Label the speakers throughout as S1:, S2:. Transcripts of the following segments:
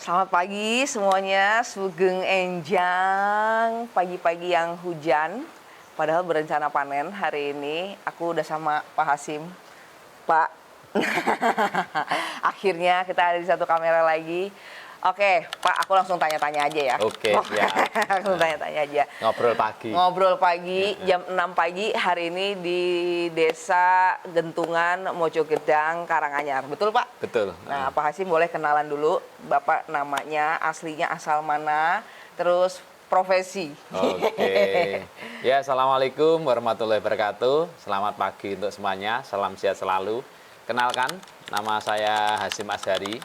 S1: Selamat pagi semuanya, Sugeng Enjang. Pagi-pagi yang hujan, padahal berencana panen hari ini. Aku udah sama Pak Hasim. Pak, akhirnya kita ada di satu kamera lagi. Oke, Pak, aku langsung tanya-tanya aja ya.
S2: Oke, ya.
S1: Langsung tanya-tanya aja.
S2: Ngobrol pagi.
S1: Ngobrol pagi, jam 6 pagi hari ini di Desa Gentungan, Mojogedang, Karanganyar. Betul, Pak?
S2: Betul.
S1: Nah, Pak Hasim boleh kenalan dulu. Bapak namanya, aslinya asal mana, terus profesi.
S2: Oke. Ya, Assalamualaikum warahmatullahi wabarakatuh. Selamat pagi untuk semuanya. Salam sehat selalu. Kenalkan, nama saya Hasim Azhari.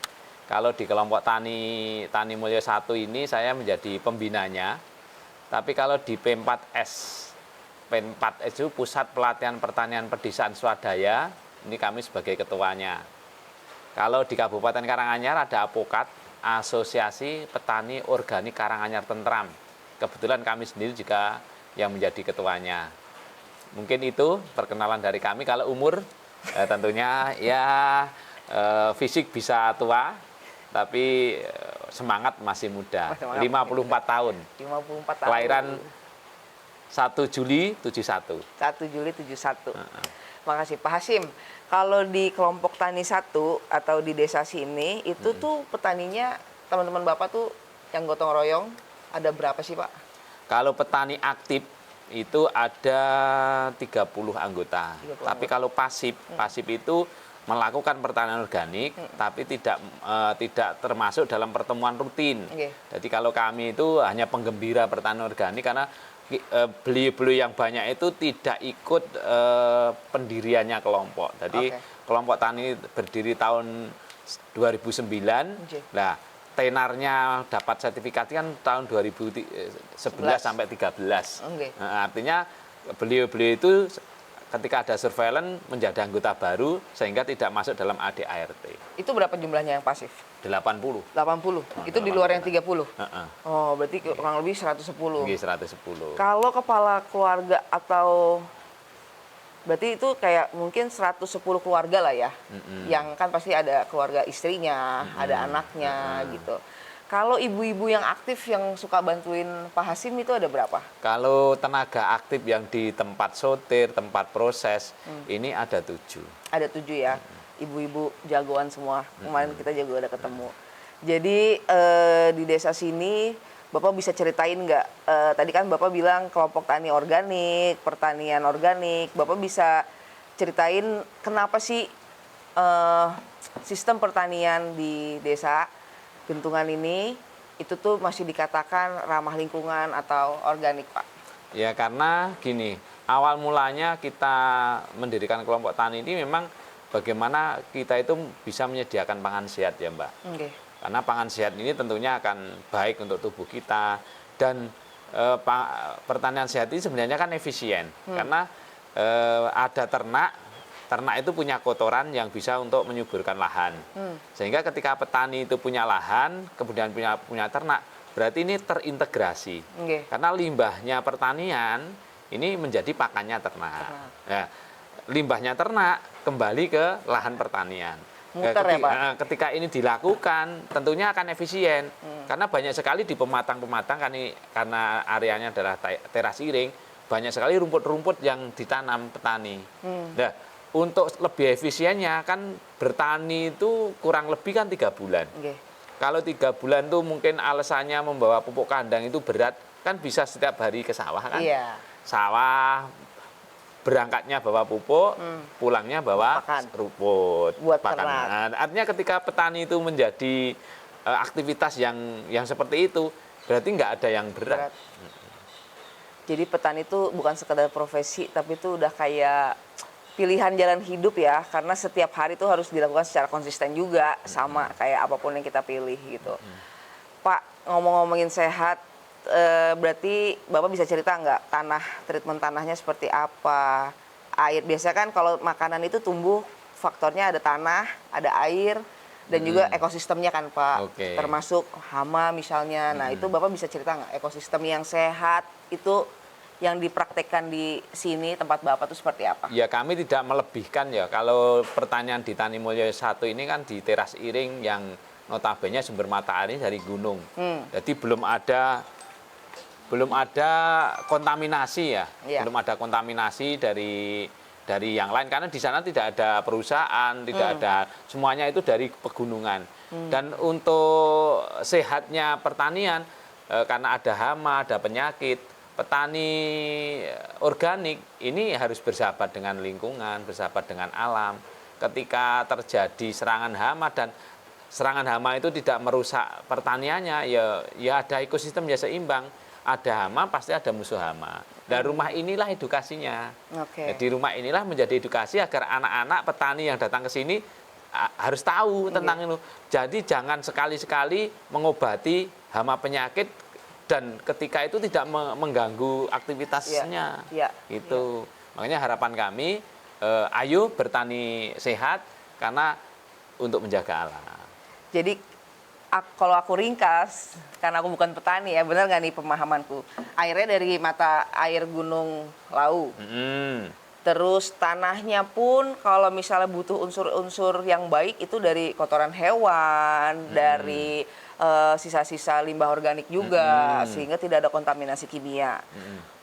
S2: Kalau di kelompok Tani Mulyo 1 ini saya menjadi pembinanya. Tapi kalau di P4S itu Pusat Pelatihan Pertanian Pedesaan Swadaya, ini kami sebagai ketuanya. Kalau di Kabupaten Karanganyar ada APOKAT, Asosiasi Petani Organik Karanganyar Tentram. Kebetulan kami sendiri juga yang menjadi ketuanya. Mungkin itu perkenalan dari kami. Kalau umur tentunya ya fisik bisa tua, tapi semangat masih muda. 54 tahun.
S1: 54 tahun.
S2: Kelahiran 1 Juli 71.
S1: 1 Juli 71. Makasih Pak Hasim. Kalau di kelompok Tani 1 atau di desa sini, itu tuh petaninya, teman-teman Bapak tuh yang gotong royong, ada berapa sih Pak?
S2: Kalau petani aktif itu ada 30 anggota.
S1: 30
S2: Tapi
S1: anggota.
S2: kalau pasif itu melakukan pertanian organik, tapi tidak termasuk dalam pertemuan rutin.
S1: Oke.
S2: Jadi kalau kami itu hanya penggembira pertanian organik karena beliau-beliau yang banyak itu tidak ikut pendiriannya kelompok. Jadi kelompok tani berdiri tahun 2009.
S1: Oke.
S2: Nah, tenarnya dapat sertifikat kan tahun 2011 sampai 13.
S1: Oke.
S2: Nah, artinya beliau-beliau itu ketika ada surveillance menjadi anggota baru sehingga tidak masuk dalam ADART.
S1: Itu berapa jumlahnya yang pasif?
S2: 80.
S1: 80. Itu di luar yang 30.
S2: Heeh.
S1: Oh, berarti kurang lebih 110.
S2: Nggih, 110.
S1: Kalau kepala keluarga atau berarti itu kayak mungkin 110 keluarga lah ya. Yang kan pasti ada keluarga istrinya, ada anaknya gitu. Kalau ibu-ibu yang aktif yang suka bantuin Pak Hasim itu ada berapa?
S2: Kalau tenaga aktif yang di tempat sotir, tempat proses, ini ada 7.
S1: Ada 7 ya. Ibu-ibu jagoan semua. Kemarin kita juga udah ketemu. Jadi di desa sini Bapak bisa ceritain nggak? Tadi kan Bapak bilang kelompok tani organik, pertanian organik. Bapak bisa ceritain kenapa sih sistem pertanian di desa Gentungan ini itu tuh masih dikatakan ramah lingkungan atau organik, Pak?
S2: Ya karena gini, awal mulanya kita mendirikan kelompok tani ini memang bagaimana kita itu bisa menyediakan pangan sehat ya Mbak.
S1: Okay.
S2: Karena pangan sehat ini tentunya akan baik untuk tubuh kita dan pertanian sehat ini sebenarnya kan efisien karena ada ternak itu punya kotoran yang bisa untuk menyuburkan lahan. Sehingga ketika petani itu punya lahan, kemudian punya ternak, berarti ini terintegrasi.
S1: Okay.
S2: Karena limbahnya pertanian ini menjadi pakannya ternak. Ya, limbahnya ternak kembali ke lahan pertanian.
S1: Muter ya, Pak?
S2: Ketika ini dilakukan, tentunya akan efisien. Karena banyak sekali di pematang-pematang, karena areanya adalah teras iring, banyak sekali rumput-rumput yang ditanam petani. Nah, untuk lebih efisiennya kan bertani itu kurang lebih kan 3 bulan.
S1: Okay.
S2: Kalau 3 bulan tuh mungkin alasannya membawa pupuk kandang itu berat, kan bisa setiap hari ke sawah kan?
S1: Iya.
S2: Sawah berangkatnya bawa pupuk, pulangnya bawa rumput.
S1: Buat
S2: pakan. Artinya ketika petani itu menjadi aktivitas yang seperti itu, berarti nggak ada yang berat.
S1: Jadi petani itu bukan sekedar profesi, tapi itu udah kayak pilihan jalan hidup ya, karena setiap hari itu harus dilakukan secara konsisten juga, sama kayak apapun yang kita pilih gitu. Pak, ngomong-ngomongin sehat, berarti Bapak bisa cerita nggak treatment tanahnya seperti apa? Air, biasanya kan kalau makanan itu tumbuh faktornya ada tanah, ada air, dan juga ekosistemnya kan Pak, termasuk hama misalnya. Nah itu Bapak bisa cerita nggak ekosistem yang sehat itu yang dipraktekkan di sini tempat Bapak itu seperti apa?
S2: Ya kami tidak melebihkan ya. Kalau pertanian di Tani Mulyo 1 ini kan di teras iring yang notabene sumber matahari dari gunung. Jadi belum ada kontaminasi ya,
S1: Iya.
S2: belum ada kontaminasi dari yang lain karena di sana tidak ada perusahaan, tidak ada, semuanya itu dari pegunungan. Dan untuk sehatnya pertanian karena ada hama, ada penyakit, petani organik ini harus bersahabat dengan lingkungan, bersahabat dengan alam. Ketika terjadi serangan hama dan serangan hama itu tidak merusak pertaniannya, ya ada ekosistem ya seimbang. Ada hama pasti ada musuh hama. Dan rumah inilah edukasinya.
S1: Oke.
S2: Jadi rumah inilah menjadi edukasi agar anak-anak petani yang datang ke sini harus tahu tentang itu. Jadi jangan sekali-sekali mengobati hama penyakit dan ketika itu tidak mengganggu aktivitasnya.
S1: Iya.
S2: Itu. Makanya harapan kami, ayo bertani sehat karena untuk menjaga alam.
S1: Jadi kalau aku ringkas, karena aku bukan petani ya, benar nggak nih pemahamanku? Airnya dari mata air Gunung Lau. Terus tanahnya pun kalau misalnya butuh unsur-unsur yang baik itu dari kotoran hewan, dari sisa-sisa limbah organik juga, sehingga tidak ada kontaminasi kimia.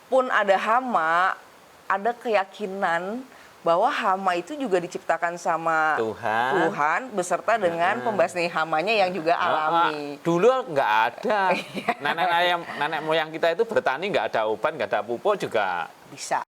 S1: Pun ada hama, ada keyakinan bahwa hama itu juga diciptakan sama Tuhan beserta dengan pembasmi hamanya yang juga alami.
S2: Dulu nggak ada. Nenek moyang kita itu bertani nggak ada obat, nggak ada pupuk juga.
S1: Bisa.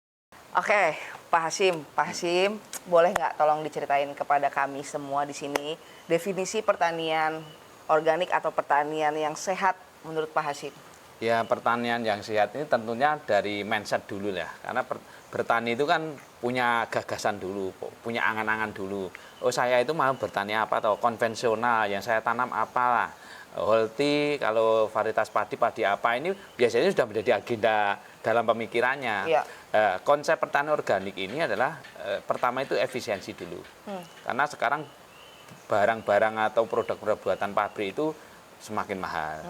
S1: Oke, Pak Hasyim, boleh nggak tolong diceritain kepada kami semua di sini definisi pertanian organik atau pertanian yang sehat menurut Pak Hasyim?
S2: Ya, pertanian yang sehat ini tentunya dari mindset dulu ya. Karena bertani itu kan punya gagasan dulu, punya angan-angan dulu. Oh, saya itu mau bertani apa atau konvensional, yang saya tanam apalah. Holti, kalau varietas padi apa, ini biasanya sudah menjadi agenda dalam pemikirannya.
S1: Iya.
S2: Konsep pertanian organik ini adalah pertama itu efisiensi dulu. Karena sekarang barang-barang atau produk-produk buatan pabrik itu semakin mahal.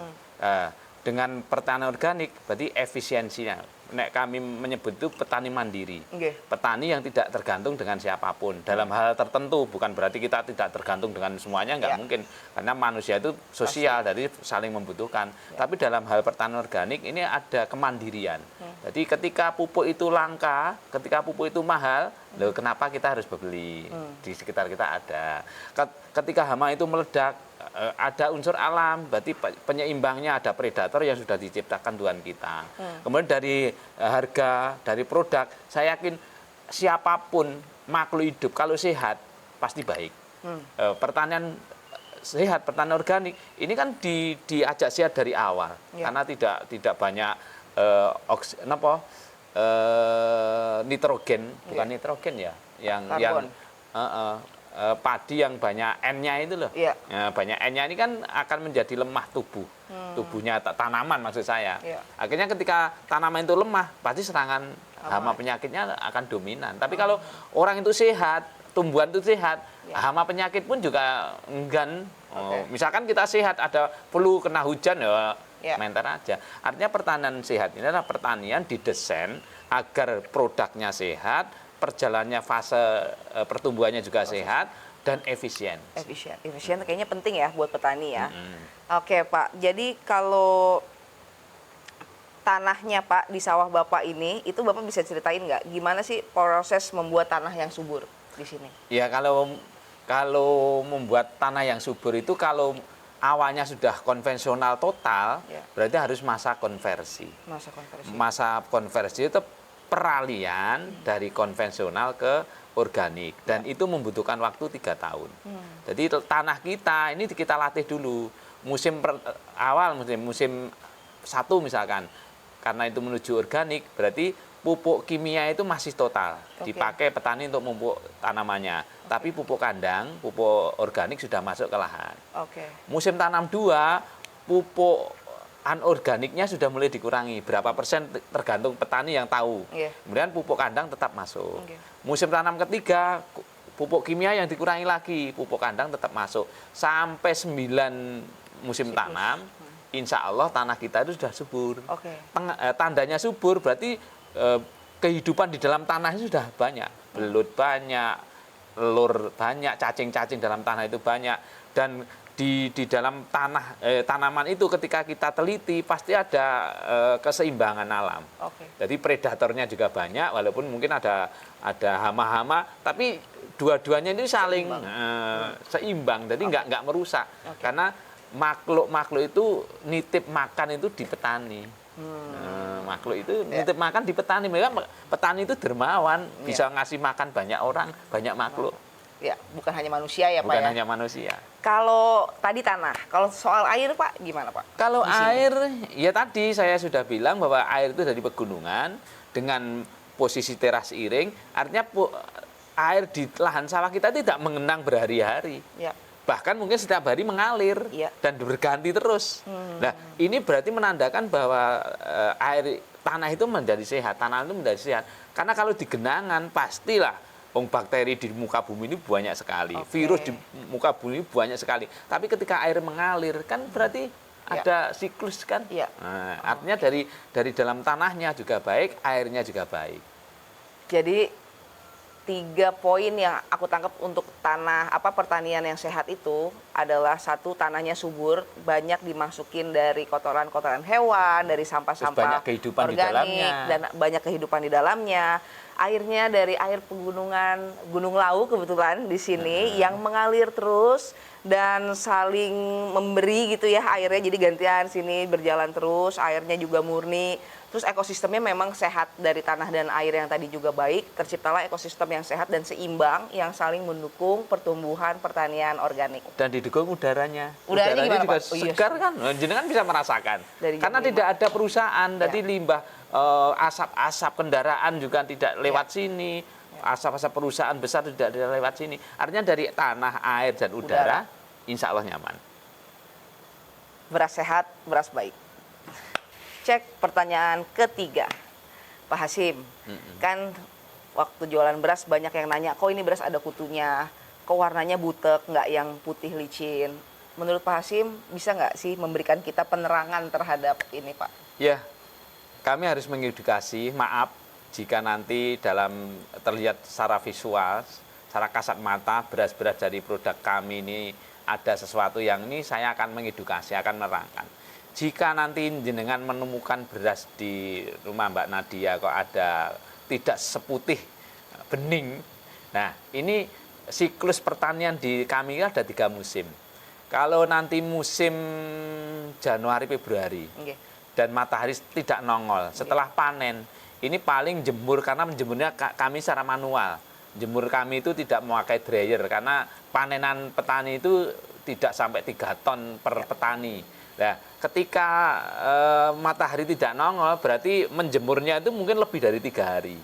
S2: Dengan pertanian organik berarti efisiensinya. Nek kami menyebut itu petani mandiri. Petani yang tidak tergantung dengan siapapun. Dalam hal tertentu, bukan berarti kita tidak tergantung dengan semuanya, nggak mungkin. Karena manusia itu sosial, jadi saling membutuhkan. Tapi dalam hal pertanian organik ini ada kemandirian. Jadi ketika pupuk itu langka, ketika pupuk itu mahal, loh kenapa kita harus beli? Di sekitar kita ada. Ketika hama itu meledak, ada unsur alam, berarti penyeimbangnya ada predator yang sudah diciptakan Tuhan kita. Kemudian dari harga, dari produk, saya yakin siapapun makhluk hidup kalau sehat pasti baik. Pertanian sehat, pertanian organik ini kan diajak sehat dari awal, karena tidak banyak nitrogen, bukan nitrogen ya, yang padi yang banyak N-nya itu loh. Banyak N-nya ini kan akan menjadi lemah tubuh. Tubuhnya tanaman maksud saya. Akhirnya ketika tanaman itu lemah, pasti serangan hama penyakitnya akan dominan. Tapi kalau orang itu sehat, tumbuhan itu sehat, hama penyakit pun juga enggan. Misalkan kita sehat, ada flu, kena hujan, ya menter aja. Artinya pertanian sehat ini adalah pertanian didesain agar produknya sehat, perjalanannya fase pertumbuhannya juga sehat dan efisien.
S1: Efisien kayaknya penting ya buat petani ya. Oke Pak, jadi kalau tanahnya Pak di sawah Bapak ini, itu Bapak bisa ceritain nggak gimana sih proses membuat tanah yang subur di sini? Ya
S2: kalau membuat tanah yang subur itu kalau awalnya sudah konvensional total, berarti harus masa konversi. Masa konversi itu peralihan dari konvensional ke organik dan itu membutuhkan waktu 3 tahun. Jadi tanah kita ini kita latih dulu musim awal musim 1 misalkan, karena itu menuju organik berarti pupuk kimia itu masih total dipakai petani untuk memupuk tanamannya, tapi pupuk kandang, pupuk organik sudah masuk ke lahan. Musim tanam 2 pupuk anorganiknya sudah mulai dikurangi, berapa persen tergantung petani yang tahu. Kemudian pupuk kandang tetap masuk. Musim tanam ketiga, pupuk kimia yang dikurangi lagi, pupuk kandang tetap masuk. Sampai 9 musim tanam, insya Allah tanah kita itu sudah subur. Tandanya subur berarti kehidupan di dalam tanah itu sudah banyak. Belut banyak, telur banyak, cacing-cacing dalam tanah itu banyak. Dan di dalam tanaman itu ketika kita teliti pasti ada keseimbangan alam. Jadi predatornya juga banyak, walaupun mungkin ada hama-hama, tapi dua-duanya ini saling seimbang, jadi nggak merusak. Karena makhluk-makhluk itu nitip makan itu di petani. Makhluk itu nitip makan di petani. Memang petani itu dermawan, bisa ngasih makan banyak orang, banyak makhluk.
S1: Ya, bukan hanya manusia ya, Pak.
S2: Bukan
S1: ya?
S2: hanya manusia.
S1: Kalau tadi tanah, kalau soal air, Pak, gimana, Pak?
S2: Kalau air, ya tadi saya sudah bilang bahwa air itu dari pegunungan dengan posisi teras iring, artinya air di lahan sawah kita tidak mengenang berhari-hari.
S1: Ya.
S2: Bahkan mungkin setiap hari mengalir dan berganti terus. Nah, ini berarti menandakan bahwa tanah itu menjadi sehat, tanah itu menjadi sehat. Karena kalau di genangan pastilah bakteri di muka bumi ini banyak sekali, virus di muka bumi ini banyak sekali. Tapi ketika air mengalir kan berarti ada siklus kan. Nah, artinya dari dalam tanahnya juga baik, airnya juga baik.
S1: Jadi 3 poin yang aku tangkap untuk pertanian yang sehat itu adalah: 1, tanahnya subur, banyak dimasukin dari kotoran-kotoran hewan, dari sampah-sampah organik, dan banyak kehidupan di dalamnya. Airnya dari air pegunungan, Gunung Lawu kebetulan di sini yang mengalir terus dan saling memberi gitu ya airnya, jadi gantian sini berjalan terus, airnya juga murni. Terus ekosistemnya memang sehat, dari tanah dan air yang tadi juga baik, terciptalah ekosistem yang sehat dan seimbang yang saling mendukung pertumbuhan pertanian organik.
S2: Dan didukung udaranya.
S1: Udaranya
S2: juga segar kan, jenengan bisa merasakan. Karena tidak ada perusahaan, jadi limbah asap-asap kendaraan juga tidak lewat sini, asap-asap perusahaan besar tidak lewat sini. Artinya dari tanah, air, dan udara. Insya Allah nyaman.
S1: Beras sehat, beras baik. Cek pertanyaan ketiga, Pak Hasim. Kan waktu jualan beras banyak yang nanya, kok ini beras ada kutunya, kok warnanya butek, nggak yang putih licin. Menurut Pak Hasim, bisa nggak sih memberikan kita penerangan terhadap ini, Pak?
S2: Ya, kami harus mengedukasi. Maaf jika nanti terlihat secara visual, secara kasat mata, beras-beras dari produk kami ini ada sesuatu yang ini, saya akan mengedukasi, akan menerangkan. Jika nanti jenengan menemukan beras di rumah Mbak Nadia kok ada tidak seputih bening, nah ini siklus pertanian di kami ada 3 musim. Kalau nanti musim Januari Februari dan matahari tidak nongol setelah panen, ini paling jemur, karena menjemurnya kami secara manual. Jemur kami itu tidak memakai dryer karena panenan petani itu tidak sampai 3 ton per petani. Nah, ketika matahari tidak nongol, berarti menjemurnya itu mungkin lebih dari 3 hari.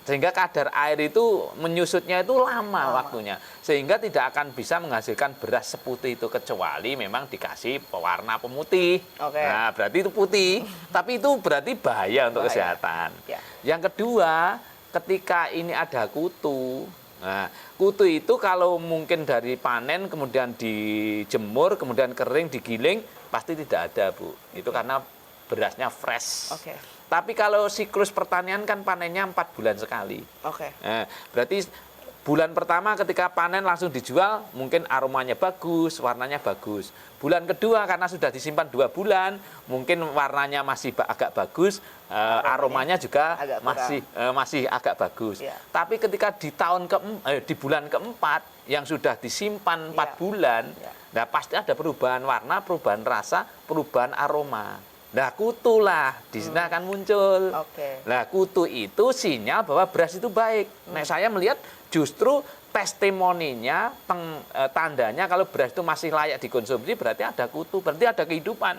S2: Sehingga kadar air itu menyusutnya itu lama waktunya. Sehingga tidak akan bisa menghasilkan beras seputih itu, kecuali memang dikasih pewarna pemutih. Nah, berarti itu putih. Tapi itu berarti bahaya untuk kesehatan. Yang kedua, ketika ini ada kutu. Nah, kutu itu kalau mungkin dari panen, kemudian dijemur, kemudian kering, digiling, pasti tidak ada, Bu. Itu karena berasnya fresh. Tapi kalau siklus pertanian kan panennya 4 bulan sekali. Nah, berarti bulan pertama ketika panen langsung dijual, mungkin aromanya bagus, warnanya bagus. Bulan kedua karena sudah disimpan 2 bulan, mungkin warnanya masih agak bagus, aromanya juga masih agak bagus. Tapi ketika di bulan keempat yang sudah disimpan 4 bulan, nah pasti ada perubahan warna, perubahan rasa, perubahan aroma. Nah, kutu lah di sini akan muncul. Nah, kutu itu sinyal bahwa beras itu baik. Nah, saya melihat justru testimoninya, tandanya kalau beras itu masih layak dikonsumsi berarti ada kutu, berarti ada kehidupan.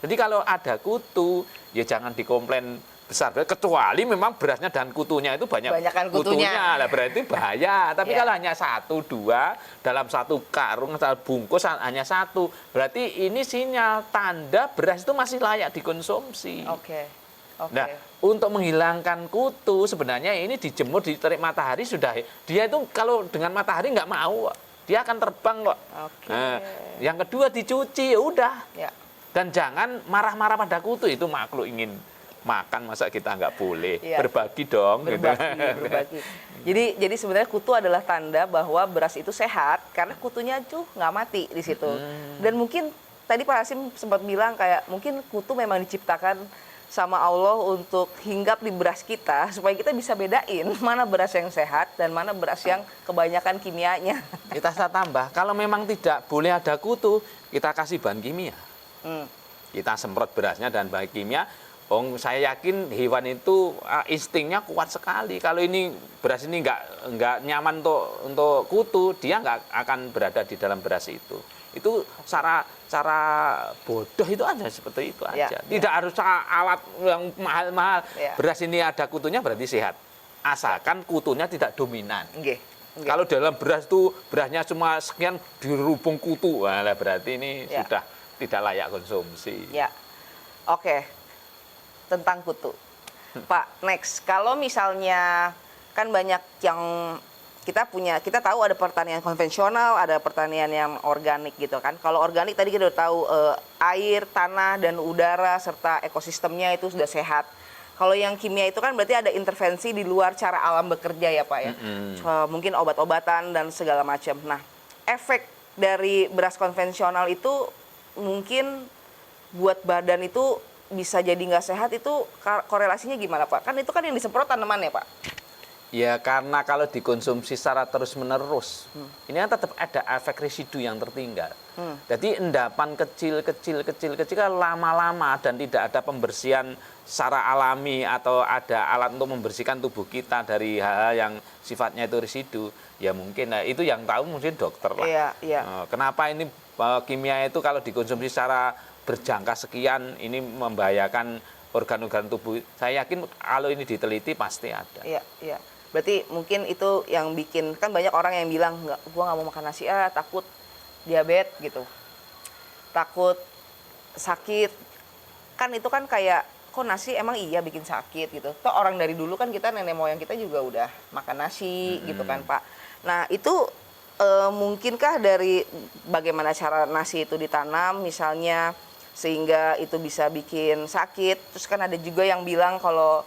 S2: Jadi kalau ada kutu, ya jangan dikomplain besar, kecuali memang berasnya dan kutunya itu banyak kutunya. Lah berarti bahaya. Tapi kalau hanya 1, 2 dalam 1 karung, 1 bungkus hanya 1, berarti ini sinyal tanda beras itu masih layak dikonsumsi. Nah, untuk menghilangkan kutu sebenarnya ini dijemur, diterik matahari sudah. Dia itu kalau dengan matahari nggak mau, dia akan terbang kok. Nah, yang kedua dicuci, ya udah. Dan jangan marah-marah pada kutu, itu makhluk ingin makan masa kita nggak boleh.
S1: Iya.
S2: Berbagi dong. gitu.
S1: Berbagi. Jadi sebenarnya kutu adalah tanda bahwa beras itu sehat karena kutunya tuh nggak mati di situ. Dan mungkin tadi Pak Hasim sempat bilang kayak mungkin kutu memang diciptakan sama Allah untuk hinggap di beras kita supaya kita bisa bedain mana beras yang sehat dan mana beras yang kebanyakan kimianya.
S2: Kita saya tambah, kalau memang tidak boleh ada kutu, kita kasih bahan kimia. Kita semprot berasnya dan bahan kimia. Saya yakin hewan itu instingnya kuat sekali. Kalau ini beras ini nggak nyaman untuk kutu, dia nggak akan berada di dalam beras itu. Itu cara bodoh itu aja seperti itu aja.
S1: Ya,
S2: Tidak harus alat yang mahal-mahal.
S1: Ya.
S2: Beras ini ada kutunya berarti sehat. Asalkan kutunya tidak dominan.
S1: Nggih.
S2: Kalau dalam beras itu berasnya cuma sekian dirubung kutu, wah berarti ini
S1: Ya.
S2: sudah tidak layak konsumsi.
S1: Ya. Oke. Tentang kutu. Pak, next. Kalau misalnya kan banyak yang kita tahu ada pertanian konvensional, ada pertanian yang organik gitu kan. Kalau organik tadi kita udah tahu air, tanah dan udara serta ekosistemnya itu sudah sehat. Kalau yang kimia itu kan berarti ada intervensi di luar cara alam bekerja ya Pak ya. Mungkin obat-obatan dan segala macam. Nah, efek dari beras konvensional itu mungkin buat badan itu bisa jadi nggak sehat, itu korelasinya gimana Pak? Kan itu kan yang disemprot tanaman ya Pak?
S2: Ya karena kalau dikonsumsi secara terus-menerus, ini kan tetap ada efek residu yang tertinggal. Jadi endapan kecil kan lama-lama dan tidak ada pembersihan secara alami atau ada alat untuk membersihkan tubuh kita dari hal-hal yang sifatnya itu residu. Ya mungkin itu yang tahu mungkin dokter lah.
S1: Iya, iya.
S2: Kenapa ini kimia itu kalau dikonsumsi secara berjangka sekian ini membahayakan organ-organ tubuh. Saya yakin kalau ini diteliti pasti ada.
S1: Iya, iya. Berarti mungkin itu yang bikin, kan banyak orang yang bilang gua nggak mau makan nasi takut diabetes gitu, takut sakit. Kan itu kan kayak kok nasi emang iya bikin sakit gitu. Toh orang dari dulu kan kita nenek moyang kita juga udah makan nasi gitu kan Pak. Nah itu mungkinkah dari bagaimana cara nasi itu ditanam misalnya sehingga itu bisa bikin sakit. Terus kan ada juga yang bilang kalau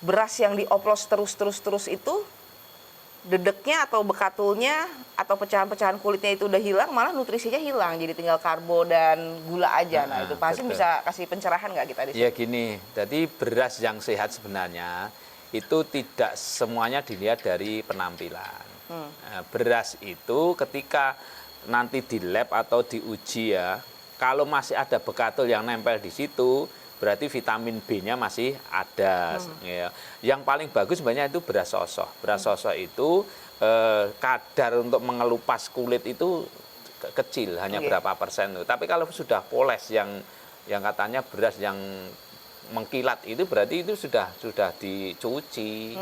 S1: beras yang dioplos terus itu dedeknya atau bekatulnya atau pecahan-pecahan kulitnya itu udah hilang, malah nutrisinya hilang, jadi tinggal karbo dan gula aja. Nah itu pasti bisa kasih pencerahan nggak kita di sini?
S2: Ya gini, jadi beras yang sehat sebenarnya itu tidak semuanya dilihat dari penampilan. Nah, beras itu ketika nanti di lab atau diuji ya, kalau masih ada bekatul yang nempel di situ, berarti vitamin B-nya masih ada. Ya. Yang paling bagus sebenarnya itu beras sosoh. Beras sosoh itu kadar untuk mengelupas kulit itu kecil, hanya berapa persen. Tapi kalau sudah poles yang katanya beras yang mengkilat itu berarti itu sudah dicuci.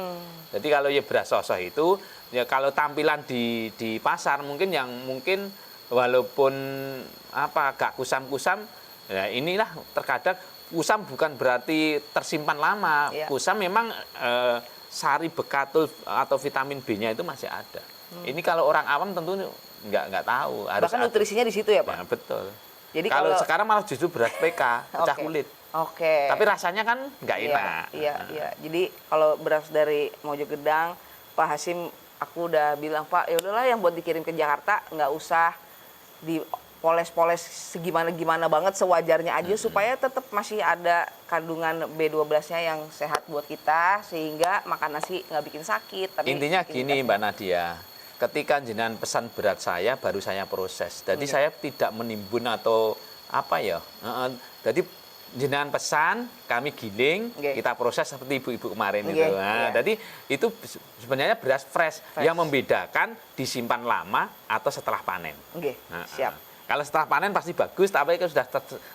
S2: Jadi kalau ya beras sosoh itu ya kalau tampilan di pasar mungkin walaupun gak kusam-kusam, ya inilah terkadang kusam bukan berarti tersimpan lama.
S1: Iya.
S2: Kusam memang sari bekatul atau vitamin B-nya itu masih ada. Ini kalau orang awam tentu nggak tahu. Harus
S1: bahkan nutrisinya di situ ya Pak?
S2: Ya, betul.
S1: Jadi
S2: kalau sekarang malah justru beras PK, pecah kulit.
S1: Oke.
S2: Tapi rasanya kan nggak enak.
S1: Iya. Jadi kalau beras dari Mojogedang, Pak Hasim, aku udah bilang Pak, ya udahlah yang buat dikirim ke Jakarta nggak usah dipoles-poles segimana-gimana banget, sewajarnya aja supaya tetap masih ada kandungan B12-nya yang sehat buat kita sehingga makan nasi nggak bikin sakit. Tapi
S2: intinya gini Mbak Nadia, ketika jenengan pesan berat saya baru saya proses. Jadi saya tidak menimbun atau apa ya. Jadi jenengan pesan, kami giling, kita proses seperti ibu-ibu kemarin itu. Nah, jadi itu sebenarnya beras fresh yang membedakan disimpan lama atau setelah panen.
S1: Siap.
S2: Kalau setelah panen pasti bagus, tapi kalau sudah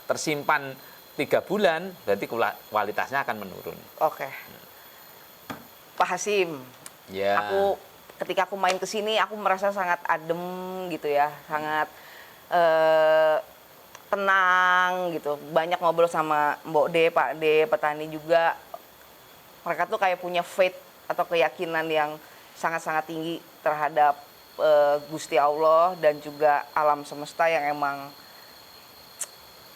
S2: tersimpan 3 bulan, berarti kualitasnya akan menurun.
S1: Oke. Pak Hasim,
S2: Ya.
S1: ketika aku main ke sini, aku merasa sangat adem gitu ya, sangat tenang gitu. Banyak ngobrol sama Mbok D, Pak D, petani juga. Mereka tuh kayak punya faith atau keyakinan yang sangat-sangat tinggi terhadap Gusti Allah dan juga alam semesta yang emang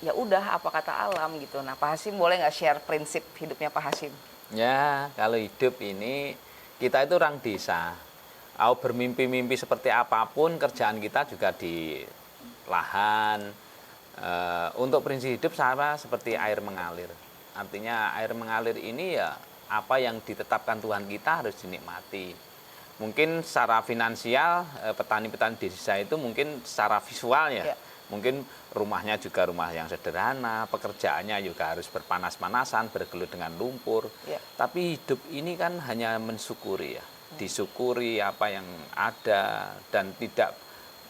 S1: ya udah apa kata alam gitu. Nah, Pak Hasim boleh nggak share prinsip hidupnya Pak Hasim?
S2: Ya, kalau hidup ini kita itu orang desa. Mau bermimpi-mimpi seperti apapun, kerjaan kita juga di lahan. Untuk prinsip hidup sama seperti air mengalir. Artinya air mengalir ini ya apa yang ditetapkan Tuhan kita harus dinikmati. Mungkin secara finansial petani-petani desa itu mungkin secara visual ya. Mungkin rumahnya juga rumah yang sederhana, pekerjaannya juga harus berpanas-panasan, bergelut dengan lumpur. Tapi hidup ini kan hanya mensyukuri ya, disyukuri apa yang ada dan tidak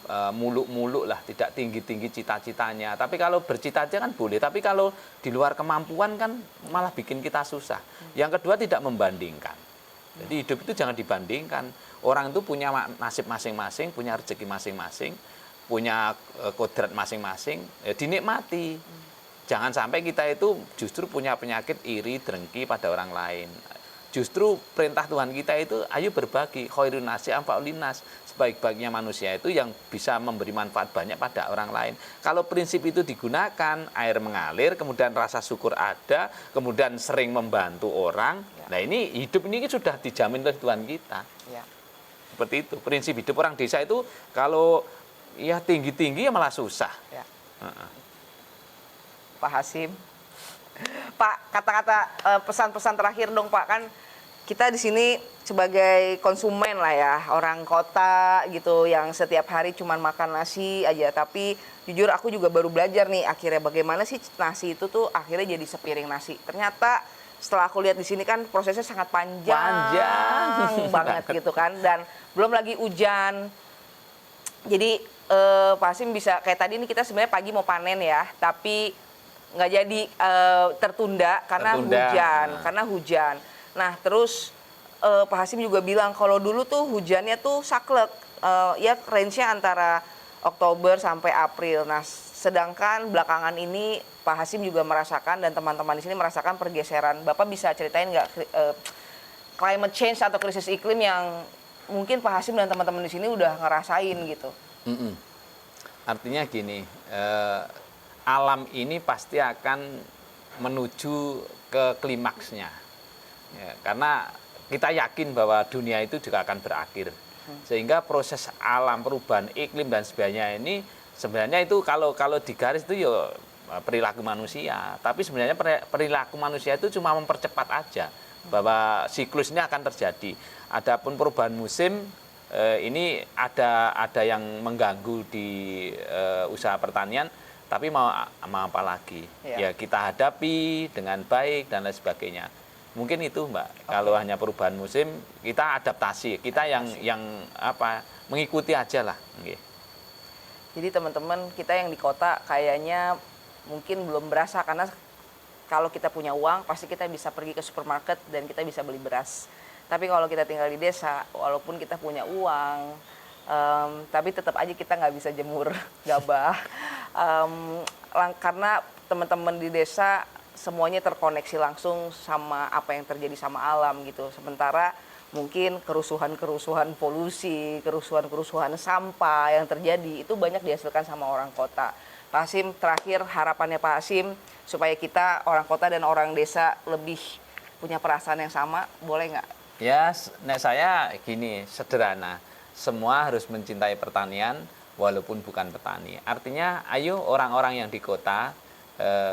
S2: muluk-muluk lah, tidak tinggi-tinggi cita-citanya. Tapi kalau bercita-cita kan boleh, tapi kalau di luar kemampuan kan malah bikin kita susah. Yang kedua tidak membandingkan. Jadi hidup itu jangan dibandingkan. Orang itu punya nasib masing-masing, punya rezeki masing-masing, punya kodrat masing-masing, ya dinikmati. Jangan sampai kita itu justru punya penyakit iri, dengki pada orang lain. Justru perintah Tuhan kita itu ayo berbagi, khairun nasi anfa'ul linnas. Sebaik-baiknya manusia itu yang bisa memberi manfaat banyak pada orang lain. Kalau prinsip itu digunakan, air mengalir, kemudian rasa syukur ada, kemudian sering membantu orang. Nah ini hidup ini sudah dijamin oleh Tuhan kita. Seperti itu. Prinsip hidup orang desa itu kalau ya tinggi-tinggi ya malah susah.
S1: Pak Hasim, Pak, kata-kata pesan-pesan terakhir dong Pak, kan kita di sini sebagai konsumen lah ya, orang kota gitu yang setiap hari cuma makan nasi aja. Tapi jujur aku juga baru belajar nih akhirnya bagaimana sih nasi itu tuh akhirnya jadi sepiring nasi. Ternyata setelah aku lihat di sini kan prosesnya sangat panjang banget gitu kan, dan belum lagi hujan. Jadi Pak Hasim bisa kayak tadi ini kita sebenarnya pagi mau panen ya, tapi nggak jadi, tertunda karena hujan. Nah terus Pak Hasim juga bilang kalau dulu tuh hujannya tuh saklek, ya range-nya antara Oktober sampai April. Nah sedangkan belakangan ini Pak Hasim juga merasakan dan teman-teman di sini merasakan pergeseran. Bapak bisa ceritain nggak climate change atau krisis iklim yang mungkin Pak Hasim dan teman-teman di sini udah ngerasain gitu?
S2: Artinya gini, alam ini pasti akan menuju ke klimaksnya. Ya, karena kita yakin bahwa dunia itu juga akan berakhir. Sehingga proses alam, perubahan iklim dan sebagainya ini sebenarnya itu kalau digaris itu ya perilaku manusia. Tapi sebenarnya perilaku manusia itu cuma mempercepat aja bahwa siklus ini akan terjadi. Adapun perubahan musim ini ada yang mengganggu di usaha pertanian. Tapi mau apa lagi? Ya kita hadapi dengan baik dan lain sebagainya. Mungkin itu Mbak. Kalau hanya perubahan musim, kita adaptasi. Kita yang mengikuti aja lah.
S1: Jadi teman-teman kita yang di kota kayaknya mungkin belum berasa, karena kalau kita punya uang pasti kita bisa pergi ke supermarket dan kita bisa beli beras. Tapi kalau kita tinggal di desa, walaupun kita punya uang, tapi tetap aja kita nggak bisa jemur gabah. Karena teman-teman di desa semuanya terkoneksi langsung sama apa yang terjadi sama alam gitu. Sementara mungkin kerusuhan-kerusuhan polusi, kerusuhan-kerusuhan sampah yang terjadi itu banyak dihasilkan sama orang kota. Pak Hasim, terakhir harapannya Pak Hasim supaya kita orang kota dan orang desa lebih punya perasaan yang sama, boleh nggak?
S2: Ya, saya gini, sederhana. Semua harus mencintai pertanian walaupun bukan petani. Artinya, ayo orang-orang yang di kota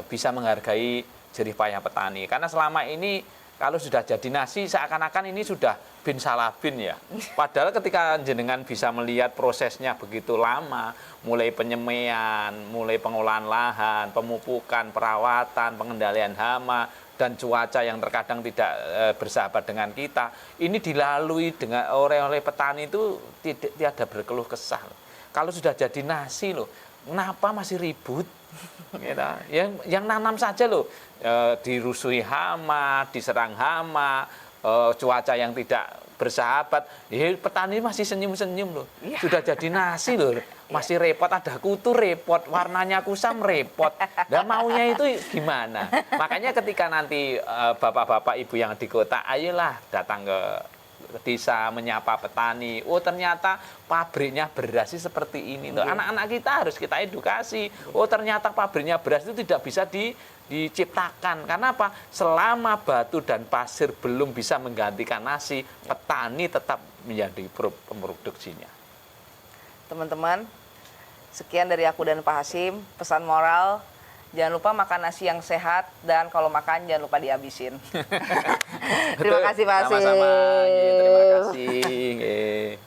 S2: bisa menghargai jerih payah petani. Karena selama ini kalau sudah jadi nasi seakan-akan ini sudah bin salah bin ya. Padahal ketika jenengan bisa melihat prosesnya begitu lama, mulai penyemaian, mulai pengolahan lahan, pemupukan, perawatan, pengendalian hama, dan cuaca yang terkadang tidak bersahabat dengan kita, ini dilalui oleh petani itu tidak ada berkeluh kesah. Kalau sudah jadi nasi loh, kenapa masih ribut? Gitu. Yang nanam saja loh, dirusui hama, diserang hama, cuaca yang tidak bersahabat, petani masih senyum-senyum loh. Sudah jadi nasi loh, masih repot, ada kutu repot, warnanya kusam repot. Dan maunya itu gimana? Makanya ketika nanti bapak-bapak ibu yang di kota, ayolah datang ke desa menyapa petani. Oh ternyata pabriknya beras sih seperti ini. Anak-anak kita harus kita edukasi. Oh ternyata pabriknya beras itu tidak bisa diciptakan. Karena apa? Selama batu dan pasir belum bisa menggantikan nasi, petani tetap menjadi pemroduksinya.
S1: Teman-teman, sekian dari aku dan Pak Hasim. Pesan moral, jangan lupa makan nasi yang sehat, dan kalau makan jangan lupa dihabisin. Terima kasih Pak Hasim.
S2: Sama-sama. Terima kasih.